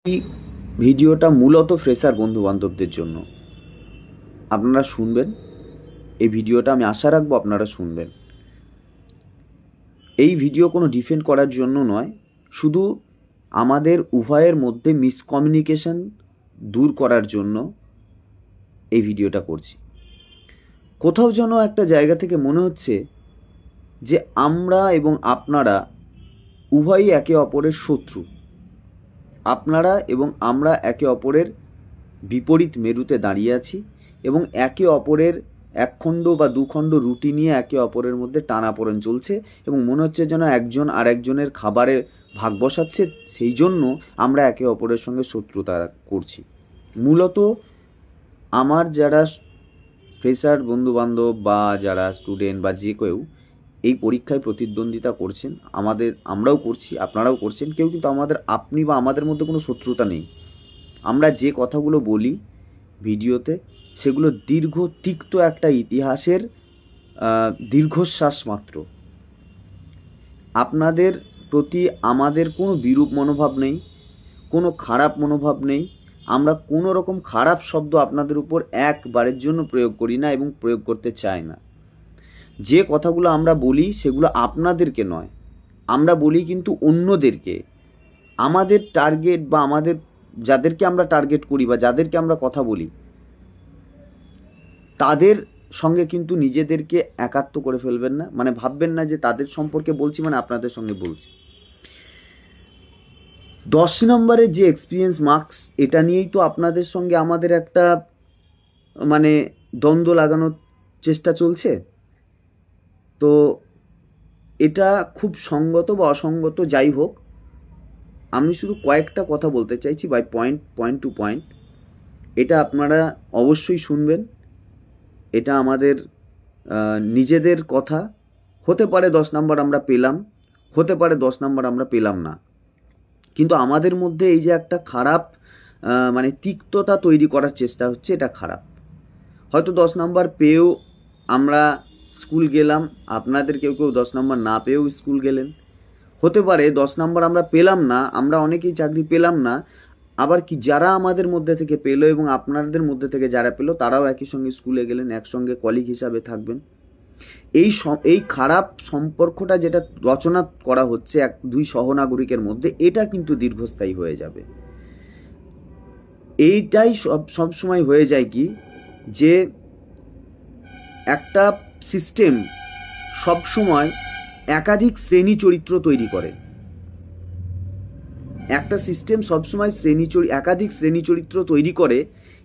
এই ভিডিওটা মূলত ফ্রেশার বন্ধু বান্ধবদের জন্য। আপনারা শুনবেন এই ভিডিওটা, আমি আশা রাখবো আপনারা শুনবেন। এই ভিডিও কোনো ডিফেন্ড করার জন্য নয়, শুধু আমাদের উভয়ের মধ্যে মিসকমিউনিকেশন দূর করার জন্য এই ভিডিওটা করছি। কোথাও যেন একটা জায়গা থেকে মনে হচ্ছে যে আমরা এবং আপনারা উভয়ই একে অপরের শত্রু। আপনারা এবং আমরা একে অপরের বিপরীত মেরুতে দাঁড়িয়ে আছি এবং একে অপরের একখণ্ড বা দুখণ্ড রুটি নিয়ে একে অপরের মধ্যে টানাপোড়েন চলছে এবং মনে হচ্ছে যেন একজন আরেকজনের খাবারে ভাগ বসাচ্ছে, সেই জন্য আমরা একে অপরের সঙ্গে শত্রুতা করছি। মূলত আমার যারা ফ্রেশার বন্ধুবান্ধব বা যারা স্টুডেন্ট বা যে কেউ এই পরীক্ষায় প্রতিদ্বন্দ্বিতা করছেন, আমরাও করছি, আপনারাও করছেন, কেউ কিন্তু আপনি বা আমাদের মধ্যে কোনো শত্রুতা নেই। আমরা যে কথাগুলো বলি ভিডিওতে সেগুলো তিক্ত একটা ইতিহাসের দীর্ঘশ্বাস মাত্র। আপনাদের প্রতি আমাদের কোনো বিরূপ মনোভাব নেই, কোনো খারাপ মনোভাব নেই। আমরা কোনো রকম খারাপ শব্দ আপনাদের উপর একবারের জন্য প্রয়োগ করি না এবং প্রয়োগ করতে চাই না। যে কথাগুলো আমরা বলি সেগুলো আপনাদেরকে নয়, আমরা বলি কিন্তু অন্যদেরকে। আমাদের টার্গেট বা আমাদের যাদেরকে আমরা টার্গেট করি বা যাদেরকে আমরা কথা বলি তাদের সঙ্গে কিন্তু নিজেদেরকে একাত্ম করে ফেলবেন না। মানে ভাববেন না যে তাদের সম্পর্কে বলছি মানে আপনাদের সঙ্গে বলছি। 10 নম্বরের যে এক্সপিরিয়েন্স মার্কস, এটা নিয়েই তো আপনাদের সঙ্গে আমাদের একটা মানে দ্বন্দ্ব লাগানোর চেষ্টা চলছে। তো এটা খুব সঙ্গত বা অসঙ্গত যাই হোক, আমি শুধু কয়েকটা কথা বলতে চাইছি বাই পয়েন্ট টু পয়েন্ট। এটা আপনারা অবশ্যই শুনবেন। এটা আমাদের নিজেদের কথা। হতে পারে 10 নম্বর আমরা পেলাম, হতে পারে 10 নম্বর আমরা পেলাম না, কিন্তু আমাদের মধ্যে এই যে একটা খারাপ মানে তিক্ততা তৈরি করার চেষ্টা হচ্ছে, এটা খারাপ। হয়তো 10 নম্বর পেয়েও আমরা স্কুল গেলাম, আপনাদের কেউ 10 নম্বর না পেয়েও স্কুল গেলেন। হতে পারে 10 নম্বর আমরা পেলাম না, আমরা অনেকেই চাকরি পেলাম না, আবার কি যারা আমাদের মধ্যে থেকে পেলো এবং আপনাদের মধ্যে থেকে যারা পেলো তারাও একই সঙ্গে স্কুলে গেলেন, একসঙ্গে কলিগ হিসাবে থাকবেন। এই খারাপ সম্পর্কটা যেটা রচনা করা হচ্ছে দুই সহনাগরিকের মধ্যে, এটা কিন্তু দীর্ঘস্থায়ী হয়ে যাবে। এইটাই সব সময় হয়ে যায় কি, যে একটা সিস্টেম সব সময় একাধিক শ্রেণী চরিত্র তৈরি করে। একটা সিস্টেম সবসময় একাধিক শ্রেণী চরিত্র তৈরি করে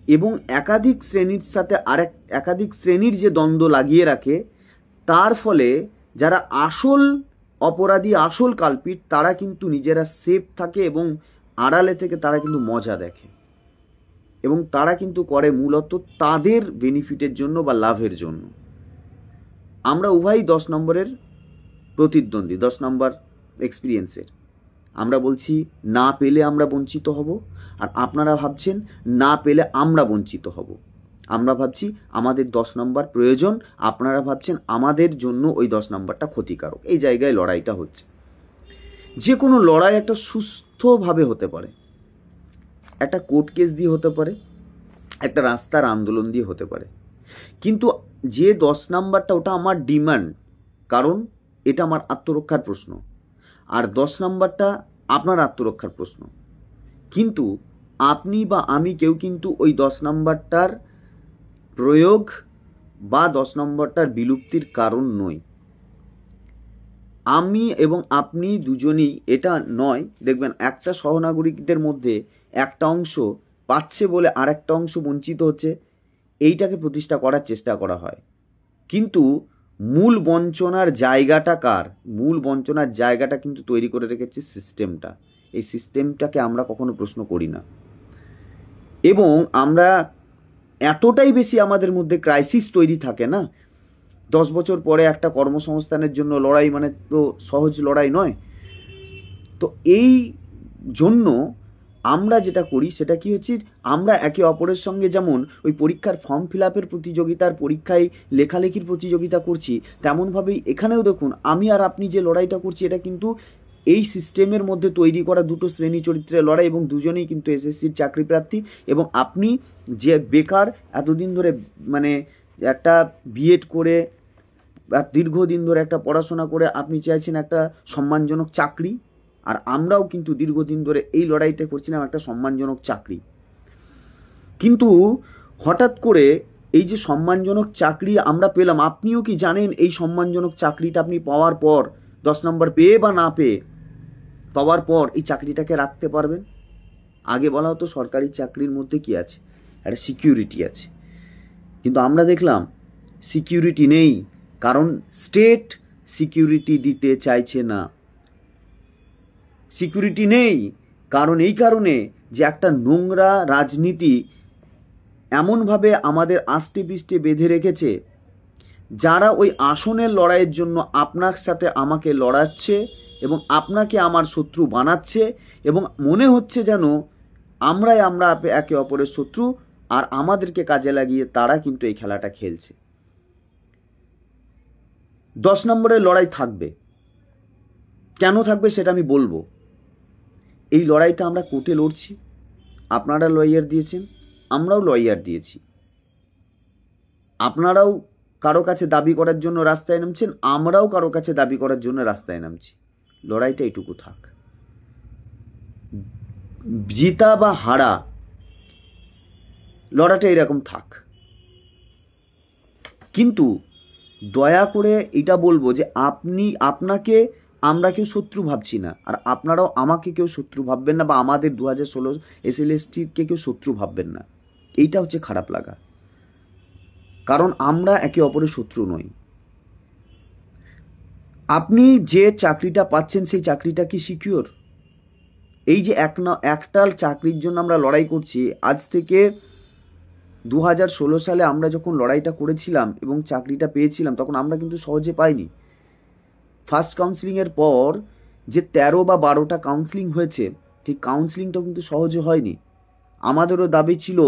এবং একাধিক শ্রেণীর সাথে একাধিক শ্রেণীর যে দ্বন্দ্ব লাগিয়ে রাখে, তার ফলে যারা আসল অপরাধী, আসল কালপিট, তারা কিন্তু নিজেরা সেফ থাকে এবং আড়ালে থেকে তারা কিন্তু মজা দেখে এবং তারা কিন্তু করে মূলত তাদের বেনিফিটের জন্য বা লাভের জন্য। আমরা উভয়ই 10 নম্বরের প্রতিদ্বন্দ্বী, 10 নম্বর এক্সপিরিয়েন্সের। আমরা বলছি না পেলে আমরা বঞ্চিত হব, আর আপনারা ভাবছেন না পেলে আমরা বঞ্চিত হব। আমরা ভাবছি আমাদের 10 নম্বর প্রয়োজন, আপনারা ভাবছেন আমাদের জন্য ওই 10 নম্বরটা ক্ষতিকারক। এই জায়গায় লড়াইটা হচ্ছে। যে কোনো লড়াই একটা সুস্থভাবে হতে পারে, একটা কোর্ট কেস দিয়ে হতে পারে, একটা রাস্তার আন্দোলন দিয়ে হতে পারে, কিন্তু যে 10 নম্বরটা ওটা আমার ডিমান্ড, কারণ এটা আমার আত্মরক্ষার প্রশ্ন, আর 10 নম্বরটা আপনার আত্মরক্ষার প্রশ্ন। কিন্তু আপনি বা আমি কেউ কিন্তু ওই 10 নম্বরটার প্রয়োগ বা 10 নম্বরটার বিলুপ্তির কারণ নই। আমি এবং আপনি দুজনই এটা নয়। দেখবেন একটা সহনাগরিকদের মধ্যে একটা অংশ পাচ্ছে বলে আর একটা অংশ বঞ্চিত হচ্ছে, এইটাকে প্রতিষ্ঠা করার চেষ্টা করা হয়। কিন্তু মূল বঞ্চনার জায়গাটা কিন্তু তৈরি করে রেখেছে সিস্টেমটা। এই সিস্টেমটাকে আমরা কখনো প্রশ্ন করি না এবং আমরা এতটাই বেশি আমাদের মধ্যে ক্রাইসিস তৈরি থাকে না। 10 বছর পরে একটা কর্মসংস্থানের জন্য লড়াই মানে তো সহজ লড়াই নয়। তো এই জন্য আমরা যেটা করি সেটা কি হচ্ছে, আমরা একে অপরের সঙ্গে যেমন ওই পরীক্ষার ফর্ম ফিল আপের প্রতিযোগিতার, পরীক্ষায় লেখালেখির প্রতিযোগিতা করছি, তেমনভাবেই এখানেও দেখুন আমি আর আপনি যে লড়াইটা করছি এটা কিন্তু এই সিস্টেমের মধ্যে তৈরি করা দুটো শ্রেণী চরিত্রের লড়াই, এবং দুজনেই কিন্তু এসএসসির চাকরি প্রার্থী। এবং আপনি যে বেকার এতদিন ধরে মানে একটা বিএড করে দীর্ঘদিন ধরে একটা পড়াশোনা করে আপনি চাইছেন একটা সম্মানজনক চাকরি, আর আমরাও কিন্তু দীর্ঘদিন ধরে এই লড়াইটা করছিলাম একটা সম্মানজনক চাকরি। কিন্তু হঠাৎ করে এই যে সম্মানজনক চাকরি আমরা পেলাম, আপনিও কি জানেন এই সম্মানজনক চাকরিটা আপনি পাওয়ার পর 10 নম্বর পেয়ে বা না পেয়ে পাওয়ার পর এই চাকরিটাকে রাখতে পারবেন? আগে বলা হতো সরকারি চাকরির মধ্যে কি আছে, একটা সিকিউরিটি আছে, কিন্তু আমরা দেখলাম সিকিউরিটি নেই, কারণ স্টেট সিকিউরিটি দিতে চাইছে না। সিকিউরিটি নেই কারণ এই কারণে যে একটা নোংরা রাজনীতি এমনভাবে আমাদের আষ্টে পৃষ্ঠে বেঁধে রেখেছে, যারা ওই আসনের লড়াইয়ের জন্য আপনার সাথে আমাকে লড়াচ্ছে এবং আপনাকে আমার শত্রু বানাচ্ছে, এবং মনে হচ্ছে যেন আমরা একে অপরের শত্রু, আর আমাদেরকে কাজে লাগিয়ে তারা কিন্তু এই খেলাটা খেলছে। 10 নম্বরের লড়াই থাকবে, কেন থাকবে সেটা আমি বলবো। এই লড়াইটা আমরা কোর্টে লড়ছি, আপনারা লয়ার দিয়েছেন, আমরাও লয়ার দিয়েছি, আপনারাও কারো কাছে দাবি করার জন্য রাস্তায় নামছেন, আমরাও কারো কাছে দাবি করার জন্য রাস্তায় নামছি। লড়াইটা এটুকু থাক, জিতা বা হারা লড়াইটা এরকম থাক। কিন্তু দয়া করে এটা বলবো যে আপনাকে আমরা কেউ শত্রু ভাবছি না, আর আপনারাও আমাকে কেউ শত্রু ভাববেন না, বা আমাদের 2016 SLSTকে কেউ শত্রু ভাববেন না। এইটা হচ্ছে খারাপ লাগা, কারণ আমরা একে অপরের শত্রু নই। আপনি যে চাকরিটা পাচ্ছেন সেই চাকরিটা কি সিকিউর? এই যে একটা চাকরির জন্য আমরা লড়াই করছি, আজ থেকে 2016 সালে আমরা যখন লড়াইটা করেছিলাম এবং চাকরিটা পেয়েছিলাম, তখন আমরা কিন্তু সহজে পাইনি। ফার্স্ট কাউন্সিলিংয়ের পর যে 13 বা 12টা কাউন্সিলিং হয়েছে, ঠিক কাউন্সিলিংটাও কিন্তু সহজে হয়নি। আমাদেরও দাবি ছিল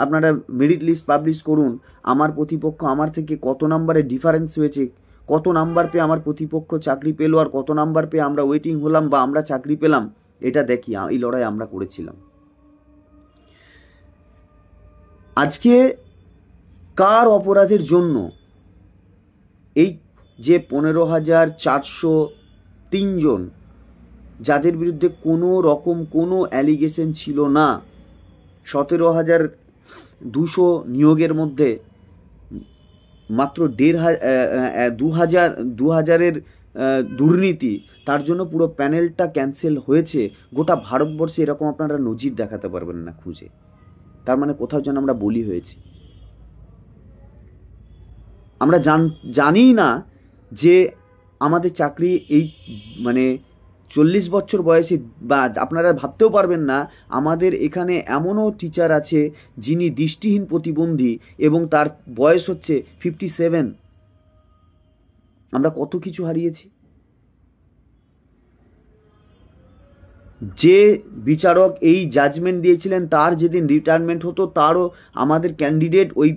আপনারা মেরিট লিস্ট পাবলিশ করুন, আমার প্রতিপক্ষ আমার থেকে কত নাম্বারে ডিফারেন্স হয়েছে, কত নাম্বার পেয়ে আমার প্রতিপক্ষ চাকরি পেলো, আর কত নাম্বার পেয়ে আমরা ওয়েটিং হলাম বা আমরা চাকরি পেলাম, এটা দেখি। এই লড়াই আমরা করেছিলাম। আজকে কার অপরাধের জন্য এই যে 15,403 জন, যাদের বিরুদ্ধে কোনো রকম কোনো অ্যালিগেশন ছিল না, 17,200 নিয়োগের মধ্যে মাত্র 2,000-এর দুর্নীতি, তার জন্য পুরো প্যানেলটা ক্যান্সেল হয়েছে। গোটা ভারতবর্ষে এরকম আপনারা নজির দেখাতে পারবেন না খুঁজে। তার মানে কোথাও যেন আমরা বলি হয়েছি। আমরা জানি না যে আমাদের চাকরি এই মানে 40 বছর বয়সে, বা আপনারা ভাবতেও পারবেন না আমাদের এখানে এমনও টিচার আছে যিনি দৃষ্টিহীন প্রতিবন্ধী এবং তার বয়স হচ্ছে 57। আমরা কত কিছু হারিয়েছি। যে বিচারক এই জাজমেন্ট দিয়েছিলেন, তার যেদিন রিটায়ারমেন্ট হতো, তারও আমাদের ক্যান্ডিডেট ওই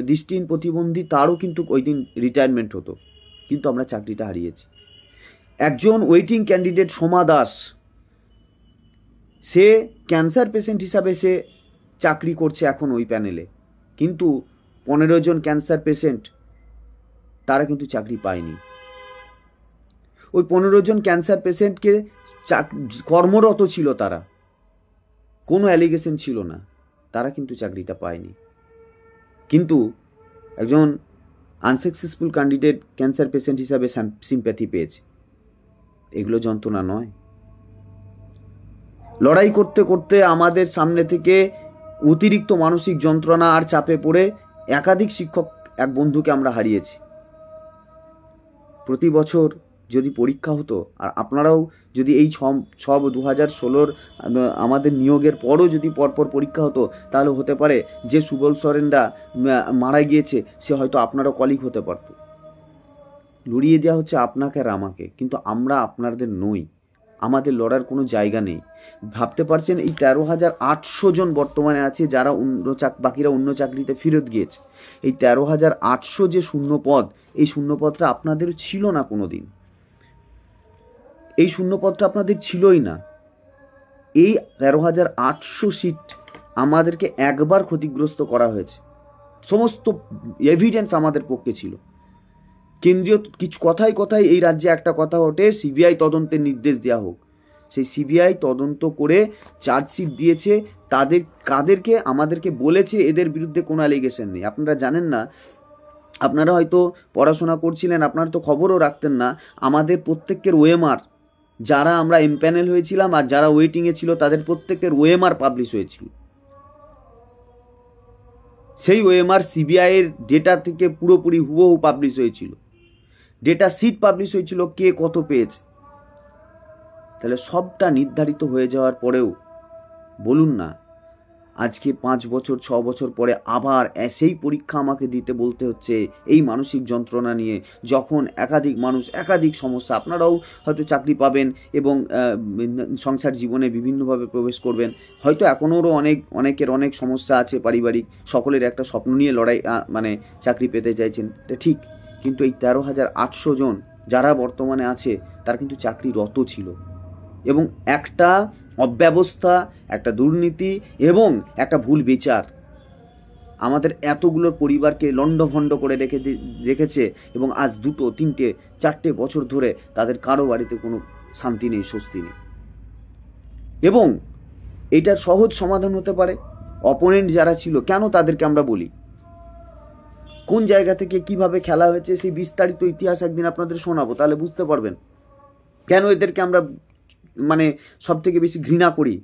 দৃষ্টিহীন প্রতিবন্ধী, তারও কিন্তু ওই দিন রিটায়ারমেন্ট হতো, কিন্তু আমরা চাকরিটা হারিয়েছি। একজন ওয়েটিং ক্যান্ডিডেট সোমা দাস, সে ক্যান্সার পেশেন্ট হিসাবে সে চাকরি করছে এখন ওই প্যানেলে, কিন্তু 15 জন ক্যান্সার পেশেন্ট তারা কিন্তু চাকরি পায়নি। ওই 15 জন ক্যান্সার পেশেন্টকে কর্মরত ছিল, তারা কোনো অ্যালিগেশন ছিল না, তারা কিন্তু চাকরিটা পায়নি। কিন্তু একজন আনসাকসেসফুল ক্যান্ডিডেট ক্যান্সার পেশেন্ট হিসাবে সিম্প্যাথি পেয়েছে। এগুলো যন্ত্রণা নয়? লড়াই করতে করতে আমাদের সামনে থেকে অতিরিক্ত মানসিক যন্ত্রণা আর চাপে পড়ে একাধিক শিক্ষক এক বন্ধুকে আমরা হারিয়েছি। প্রতি বছর যদি পরীক্ষা হতো, আর আপনারাও যদি এই সব 2016 আমাদের নিয়োগের পরও যদি পরপর পরীক্ষা হতো, তাহলে হতে পারে যে সুবল সরেনরা মারা গিয়েছে সে হয়তো আপনারও কলিগ হতে পারত। লড়িয়ে দেওয়া হচ্ছে আপনাকে আর আমাকে, কিন্তু আমরা আপনাদের নই, আমাদের লড়ার কোনো জায়গা নেই। ভাবতে পারছেন এই 13,800 জন বর্তমানে আছে যারা বাকিরা অন্য চাকরিতে ফেরত গিয়েছে। এই 13,800 যে শূন্য পদ, এই শূন্য পদটা আপনাদের ছিল না কোনো দিন। এই শূন্যপদটা আপনাদের ছিলই না। এই 13,800 সিট আমাদেরকে একবার ক্ষতিগ্রস্ত করা হয়েছে, সমস্ত এভিডেন্স আমাদের পক্ষে ছিল। কেন্দ্রীয় কিছু কথায় কথায় এই রাজ্যে একটা কথা ওঠে, সিবিআই তদন্তের নির্দেশ দেওয়া হোক। সেই সিবিআই তদন্ত করে চার্জশিট দিয়েছে, কাদেরকে আমাদেরকে বলেছে এদের বিরুদ্ধে কোনো অ্যালিগেশন নেই। আপনারা জানেন না, আপনারা হয়তো পড়াশোনা করছিলেন, আপনারা তো খবরও রাখতেন না, আমাদের প্রত্যেকের ওএমআর, যারা আমরা এমপ্যানেল হয়েছিলাম আর যারা ওয়েটিংয়ে ছিল তাদের প্রত্যেকের ওএমআর পাবলিশ হয়েছিল। সেই ওএমআর সিবিআইয়ের ডেটা থেকে পুরোপুরি হুবহু পাবলিশ হয়েছিল, ডেটা সিট পাবলিশ হয়েছিল, কে কত পেয়েছে। তাহলে সবটা নির্ধারিত হয়ে যাওয়ার পরেও বলুন না, আজকে 5 বছর 6 বছর পরে আবার সেই পরীক্ষা আমাকে দিতে বলতে হচ্ছে এই মানসিক যন্ত্রণা নিয়ে, যখন একাধিক মানুষ একাধিক সমস্যা, আপনারাও হয়তো চাকরি পাবেন এবং সংসার জীবনে বিভিন্নভাবে প্রবেশ করবেন, হয়তো এখনও অনেকের অনেক সমস্যা আছে পারিবারিক, সকলের একটা স্বপ্ন নিয়ে লড়াই মানে চাকরি পেতে চাইছেন, এটা ঠিক। কিন্তু এই 13,800 জন যারা বর্তমানে আছে তারা কিন্তু চাকরিরত ছিল, এবং একটা অব্যবস্থা, একটা দুর্নীতি এবং একটা ভুল বিচার আমাদের এতগুলোর পরিবারকে লণ্ডভণ্ড করে রেখেছে, এবং আজ 2, 3, 4 বছর ধরে তাদের কারো বাড়িতে কোনো শান্তি নেই, স্বস্তি নেই। এবং এটার সহজ সমাধান হতে পারে, অপোনেন্ট যারা ছিল, কেন তাদেরকে আমরা বলি, কোন জায়গা থেকে কিভাবে খেলা হয়েছে সেই বিস্তারিত ইতিহাস একদিন আপনাদের শোনাবো, তাহলে বুঝতে পারবেন কেন এদেরকে আমরা মানে সব থেকে বেশি ঘৃণা করি।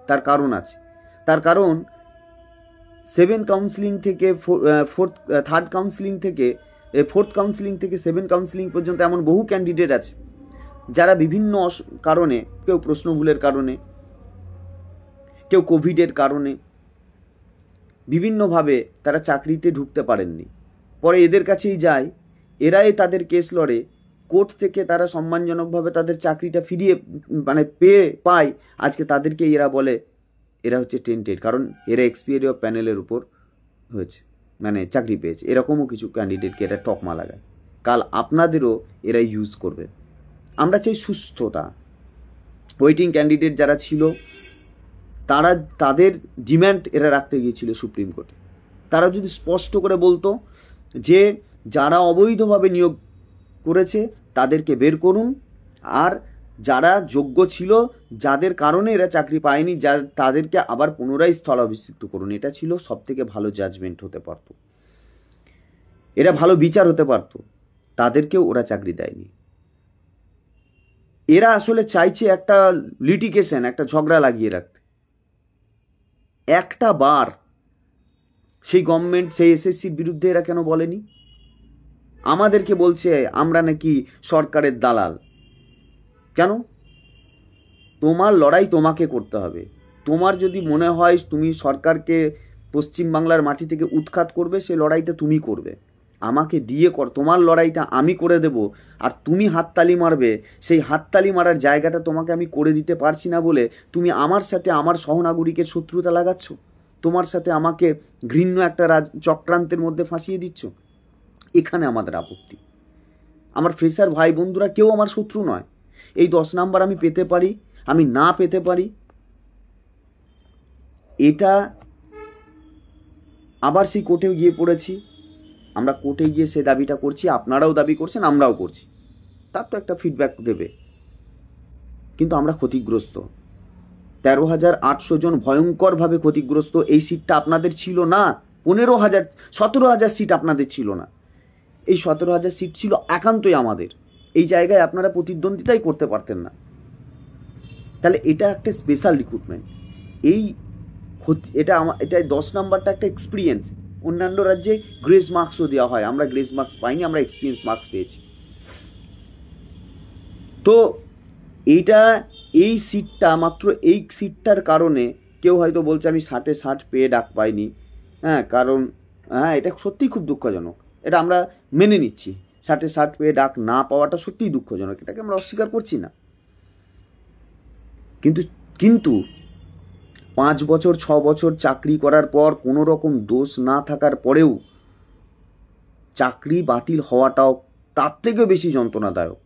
তার কারণ আছে, তার কারণ 7 কাউন্সিলিং থেকে 4th কাউন্সিলিং থেকে 4th কাউন্সিলিং থেকে 7 কাউন্সিলিং পর্যন্ত এমন বহু ক্যান্ডিডেট আছে যারা বিভিন্ন কারণে, কেউ প্রশ্ন ভুলের কারণে, কেউ কোভিডের কারণে, বিভিন্নভাবে তারা চাকরিতে ঢুকতে পারেননি। পরে এদের কাছেই যায়, এরাই তাদের কেস লড়ে, কোর্ট থেকে তারা সম্মানজনকভাবে তাদের চাকরিটা ফিরিয়ে পায়। আজকে তাদেরকে এরা বলে এরা হচ্ছে টেন্টেড, কারণ এরা এক্সপিরিয়েন্স অফ প্যানেলের উপর হয়েছে, চাকরি পেয়েছে। এরকমও কিছু ক্যান্ডিডেটকে এরা টকমা লাগায়, কাল আপনাদেরও এরা ইউজ করবে। আমরা চাই সুস্থতা। ওয়েটিং ক্যান্ডিডেট যারা ছিল তাদের ডিম্যান্ড এরা রাখতে গিয়েছিল সুপ্রিম কোর্টে। তারা যদি স্পষ্ট করে বলতো যে যারা অবৈধভাবে নিয়োগ করেছে তাদেরকে বের করুন, আর যারা যোগ্য ছিল, যাদের কারণে এরা চাকরি পায়নি, তাদেরকে আবার পুনরায় স্থলাভিষিক্ত করুন, এটা ছিল সব থেকে ভালো জাজমেন্ট হতে পারত, এটা ভালো বিচার হতে পারত। তাদেরকেও ওরা চাকরি দেয়নি। এরা আসলে চাইছে একটা লিটিগেশন, একটা ঝগড়া লাগিয়ে রাখতে। একটা বার সেই গভর্নমেন্ট, সেই এসএসসির বিরুদ্ধে এরা কেন বলেনি? আমাদেরকে বলছে আমরা নাকি সরকারের দালাল। কেন? তোমার লড়াই তোমাকে করতে হবে। তোমার যদি মনে হয় তুমি সরকারকে পশ্চিমবাংলার মাটি থেকে উৎখাত করবে, সেই লড়াইটা তুমি করবে, আমাকে দিয়ে তোমার লড়াইটা আমি করে দেব, আর তুমি হাততালি মারবে। সেই হাততালি মারার জায়গাটা তোমাকে আমি করে দিতে পারছি না বলে তুমি আমার সাথে আমার সহনাগরিকের শত্রুতা লাগাচ্ছ, তোমার সাথে আমাকে ঘৃণ্য একটা চক্রান্তের মধ্যে ফাঁসিয়ে দিচ্ছ। এখানে আমাদের আপত্তি। আমার ফ্রেশার ভাই বন্ধুরা কেউ আমার শত্রু নয়। এই 10 নাম্বার আমি পেতে পারি, আমি না পেতে পারি, এটা আবার সেই কোর্টে গিয়ে পড়েছি। আমরা কোর্টে গিয়ে সে দাবিটা করছি, আপনারাও দাবি করছেন, আমরাও করছি, তার তো একটা ফিডব্যাক দেবে। কিন্তু আমরা ক্ষতিগ্রস্ত, 13,800 জন ভয়ঙ্করভাবে ক্ষতিগ্রস্ত। এই সিটটা আপনাদের ছিল না, 15,000 17,000 সিট আপনাদের ছিল না, এই 17,000 সিট ছিল একান্তই আমাদের। এই জায়গায় আপনারা প্রতিদ্বন্দ্বিতাই করতে পারতেন না। তাহলে এটা একটা স্পেশাল রিক্রুটমেন্ট। এটা 10 নাম্বারটা একটা এক্সপিরিয়েন্স। অন্যান্য রাজ্যে গ্রেস মার্কসও দেওয়া হয়, আমরা গ্রেস মার্কস পাইনি, আমরা এক্সপিরিয়েন্স মার্কস পেয়েছি। তো এই সিটটা, মাত্র এই সিটটার কারণে কেউ হয়তো বলছে আমি 60-এ 60 পেয়ে ডাক পাইনি। কারণ এটা সত্যিই খুব দুঃখজনক, এটা আমরা মেনে নিচ্ছি। 60-এ 60 পেয়ে ডাক না পাওয়াটা সত্যিই দুঃখজনক, এটাকে আমরা অস্বীকার করছি না। কিন্তু 5 বছর 6 বছর চাকরি করার পর কোনো রকম দোষ না থাকার পরেও চাকরি বাতিল হওয়াটাও তার থেকেও বেশি যন্ত্রণাদায়ক।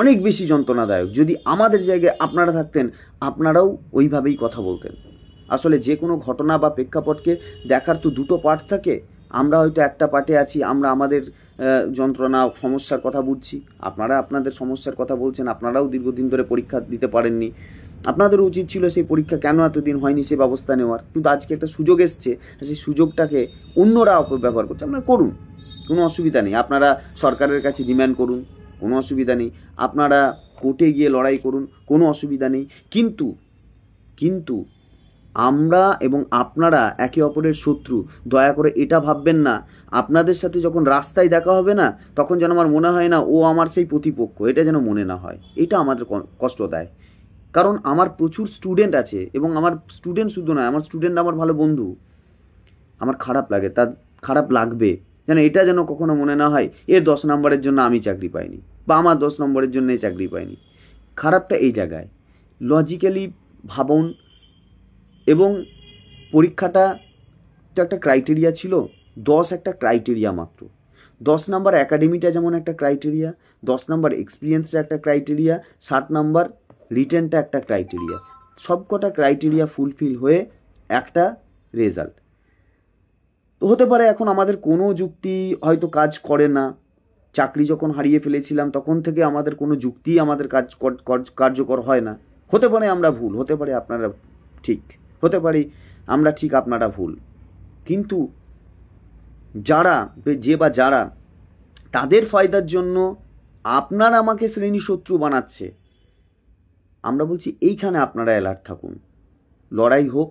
অনেক বেশি যন্ত্রণাদায়ক। যদি আমাদের জায়গায় আপনারা থাকতেন, আপনারাও ওইভাবেই কথা বলতেন। আসলে যে কোনো ঘটনা বা প্রেক্ষাপটকে দেখার তো দুটো পার্ট থাকে। আমরা হয়তো একটা পার্টে আছি, আমরা আমাদের যন্ত্রণা সমস্যার কথা বুঝছি, আপনারা আপনাদের সমস্যার কথা বলছেন। আপনারাও দীর্ঘদিন ধরে পরীক্ষা দিতে পারেননি, আপনাদের উচিত ছিল সেই পরীক্ষা কেন এতদিন হয়নি সে ব্যবস্থা নেওয়ার। কিন্তু আজকে একটা সুযোগ এসছে, সেই সুযোগটাকে অন্যরা অপব্যবহার করছে। আপনারা করুন, কোনো অসুবিধা নেই। আপনারা সরকারের কাছে ডিম্যান্ড করুন, কোনো অসুবিধা নেই। আপনারা কোর্টে গিয়ে লড়াই করুন, কোনো অসুবিধা নেই। কিন্তু কিন্তু আমরা এবং আপনারা একে অপরের শত্রু। দয়া করে এটা ভাববেন না, আপনাদের সাথে যখন রাস্তায় দেখা হবে না, তখন যেন আমার মনে হয় না ও আমার সেই প্রতিপক্ষ, এটা যেন মনে না হয়। এটা আমাদের কষ্ট দেয়। কারণ আমার প্রচুর স্টুডেন্ট আছে, এবং আমার স্টুডেন্ট শুধু নয়, আমার স্টুডেন্ট আমার ভালো বন্ধু। আমার খারাপ লাগে, তার খারাপ লাগবে যেন এটা যেন কখনো মনে না হয় এর 10 নম্বরের জন্য আমি চাকরি পাইনি, বা আমার 10 নম্বরের জন্য এই চাকরি পাইনি। খারাপটা এই জায়গায়। লজিক্যালি ভাবুন। এবং পরীক্ষাটা তো একটা ক্রাইটেরিয়া ছিল, 10 একটা ক্রাইটেরিয়া মাত্র। 10 নম্বর অ্যাকাডেমিটা যেমন একটা ক্রাইটেরিয়া, 10 নম্বর এক্সপিরিয়েন্সটা একটা ক্রাইটেরিয়া, 60 নম্বর রিটেনটা একটা ক্রাইটেরিয়া। সব কটা ক্রাইটেরিয়া ফুলফিল হয়ে একটা রেজাল্ট তো হতে পারে। এখন আমাদের কোনো যুক্তি হয়তো কাজ করে না। চাকরি যখন হারিয়ে ফেলেছিলাম তখন থেকে আমাদের কোনো যুক্তি আমাদের কার্যকর হয় না। হতে পারে আমরা ভুল, হতে পারে আপনারা ঠিক, হতে পারি আমরা ঠিক আপনারা ভুল। কিন্তু যারা তাদের ফায়দার জন্য আপনার আমাকে শ্রেণী শত্রু বানাচ্ছে, আমরা বলছি এইখানে আপনারা অ্যালার্ট থাকুন। লড়াই হোক,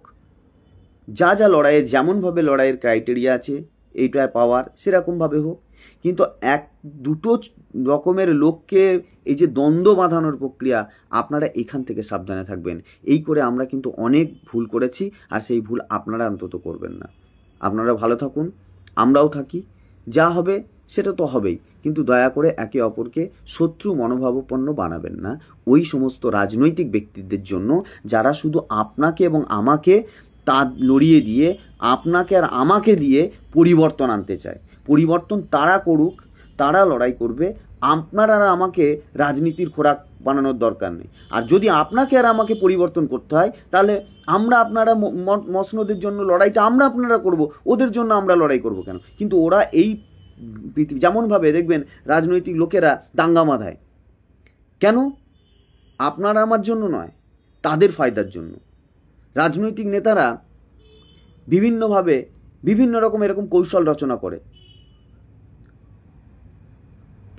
যা লড়াইয়ের যেমনভাবে লড়াইয়ের ক্রাইটেরিয়া আছে এইটা পাওয়ার, সেরকমভাবে হোক। কিন্তু দুটো রকমের লোককে এই যে দ্বন্দ্ব বাঁধানোর প্রক্রিয়া, আপনারা এখান থেকে সাবধানে থাকবেন। এই করে আমরা কিন্তু অনেক ভুল করেছি, আর সেই ভুল আপনারা অন্তত করবেন না। আপনারা ভালো থাকুন, আমরাও থাকি। যা হবে সেটা তো হবেই, কিন্তু দয়া করে একে অপরকে শত্রু মনোভাবাপন্ন বানাবেন না ওই সমস্ত রাজনৈতিক ব্যক্তিদের জন্য যারা শুধু আপনাকে এবং আমাকে তা লড়িয়ে দিয়ে, আপনাকে আর আমাকে দিয়ে পরিবর্তন আনতে চায়। পরিবর্তন তারা করুক, তারা লড়াই করবে। আপনার আর আমাকে রাজনীতির খোরাক বানানোর দরকার নেই। আর যদি আপনাকে আর আমাকে পরিবর্তন করতে হয়, তাহলে আপনারা মসনদের জন্য লড়াইটা আপনারা করব, ওদের জন্য আমরা লড়াই করব কেন? কিন্তু ওরা এই পৃথিবী যেমনভাবে দেখবেন রাজনৈতিক লোকেরা দাঙ্গা বাঁধায়, কেন? আপনার আমার জন্য নয়, তাদের ফায়দার জন্য। রাজনৈতিক নেতারা বিভিন্নভাবে বিভিন্ন রকম এরকম কৌশল রচনা করে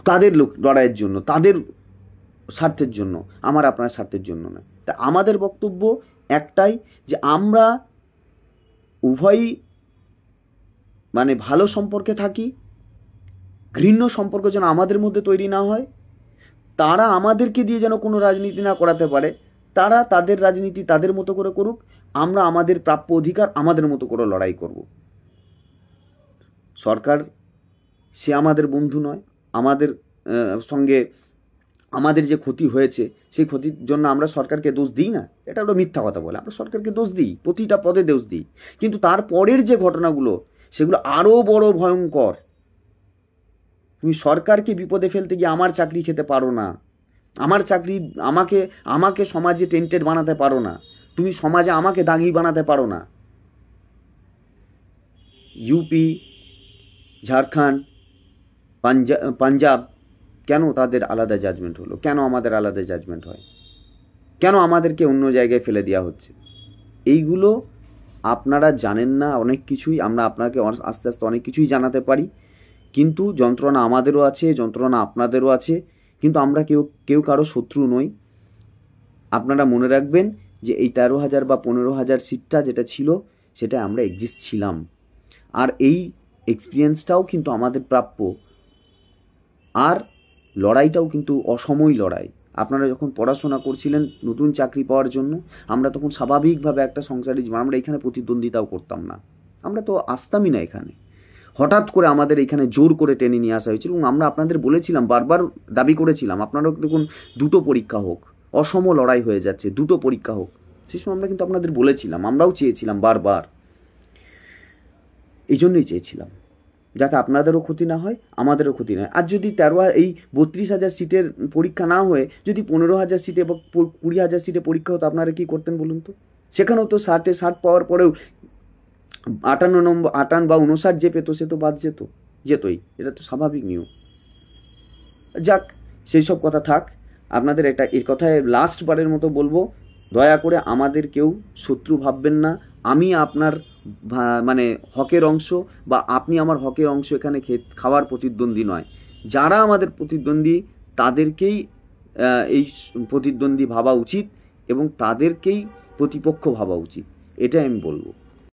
তাদের লড়াইয়ের জন্য, তাদের স্বার্থের জন্য, আমার আপনার স্বার্থের জন্য না। তা আমাদের বক্তব্য একটাই, যে আমরা উভয়ই ভালো সম্পর্কে থাকি। ঘৃণ্য সম্পর্ক যেন আমাদের মধ্যে তৈরি না হয়। তারা আমাদেরকে দিয়ে যেন কোনো রাজনীতি না করাতে পারে। তারা তাদের রাজনীতি তাদের মতো করে করুক, আমরা আমাদের প্রাপ্য অধিকার আমাদের মতো করে লড়াই করব। সরকার সে আমাদের বন্ধু নয়। আমাদের সঙ্গে আমাদের যে ক্ষতি হয়েছে সেই ক্ষতির জন্য আমরা সরকারকে দোষ দিই না, এটা হলো মিথ্যা কথা বলে। আমরা সরকারকে দোষ দিই, প্রতিটা পদে দোষ দিই, কিন্তু তারপরের যে ঘটনাগুলো সেগুলো আরও বড় ভয়ঙ্কর। তুমি সরকারকে বিপদে ফেলতে গিয়ে আমার চাকরি খেতে পারো না, আমার চাকরি আমাকে সমাজে টেন্টেড বানাতে পারো না, তুমি সমাজে আমাকে দাগি বানাতে পারো না। ইউপি, ঝাড়খণ্ড, পাঞ্জাব, কেন তাদের আলাদা জাজমেন্ট হলো? কেন আমাদের আলাদা জাজমেন্ট হয়? কেন আমাদেরকে অন্য জায়গায় ফেলে দেওয়া হচ্ছে? এইগুলো আপনারা জানেন না অনেক কিছুই। আমরা আপনাকে আস্তে আস্তে অনেক কিছুই জানাতে পারি, কিন্তু যন্ত্রণা আমাদেরও আছে, যন্ত্রণা আপনাদেরও আছে। কিন্তু আমরা কেউ কারো শত্রু নই। আপনারা মনে রাখবেন যে এই 13,000 বা 15,000 সিটটা যেটা ছিল, সেটা আমরা এক্সিস্ট ছিলাম। আর এই এক্সপিরিয়েন্সটাও কিন্তু আমাদের প্রাপ্য। আর লড়াইটাও কিন্তু অসময় লড়াই। আপনারা যখন পড়াশোনা করছিলেন নতুন চাকরি পাওয়ার জন্য, আমরা তখন স্বাভাবিকভাবে একটা সংসারী জীবন, আমরা এখানে প্রতিদ্বন্দ্বিতাও করতাম না, আমরা তো আসতামই না এখানে। হঠাৎ করে আমাদের এখানে জোর করে টেনে নিয়ে আসা হয়েছিল, এবং আমরা আপনাদের বলেছিলাম, বারবার দাবি করেছিলাম, আপনারাও দেখুন 2টো পরীক্ষা হোক, অসম লড়াই হয়ে যাচ্ছে, 2টো পরীক্ষা হোক। সেই সময় আমরা কিন্তু আপনাদের বলেছিলাম, আমরাও চেয়েছিলাম বারবার। এই জন্যই চেয়েছিলাম যাতে আপনাদেরও ক্ষতি না হয়, আমাদেরও ক্ষতি না হয়। আর যদি 32,000 সিটের পরীক্ষা না হয়ে যদি 15,000 সিটে বা 20,000 সিটে পরীক্ষা হতো, আপনারা কি করতেন বলুন তো? সেখানেও তো 60 পাওয়ার পরেও 58 বা 59 যে পেতো সে তো বাদ যেতই। এটা তো স্বাভাবিক নিয়ম। যাক, সেই সব কথা থাক। আপনাদের এর কথায় লাস্টবারের মতো বলবো, দয়া করে আমাদের কেউ শত্রু ভাববেন না। আমি আপনার মানে হকের অংশ বা আপনি আমার হকের অংশ এখানে খাওয়ার প্রতিদ্বন্দ্বী নয়। যারা আমাদের প্রতিদ্বন্দ্বী তাদেরকেই এই প্রতিদ্বন্দ্বী ভাবা উচিত এবং তাদেরকেই প্রতিপক্ষ ভাবা উচিত, এটাই আমি বলবো।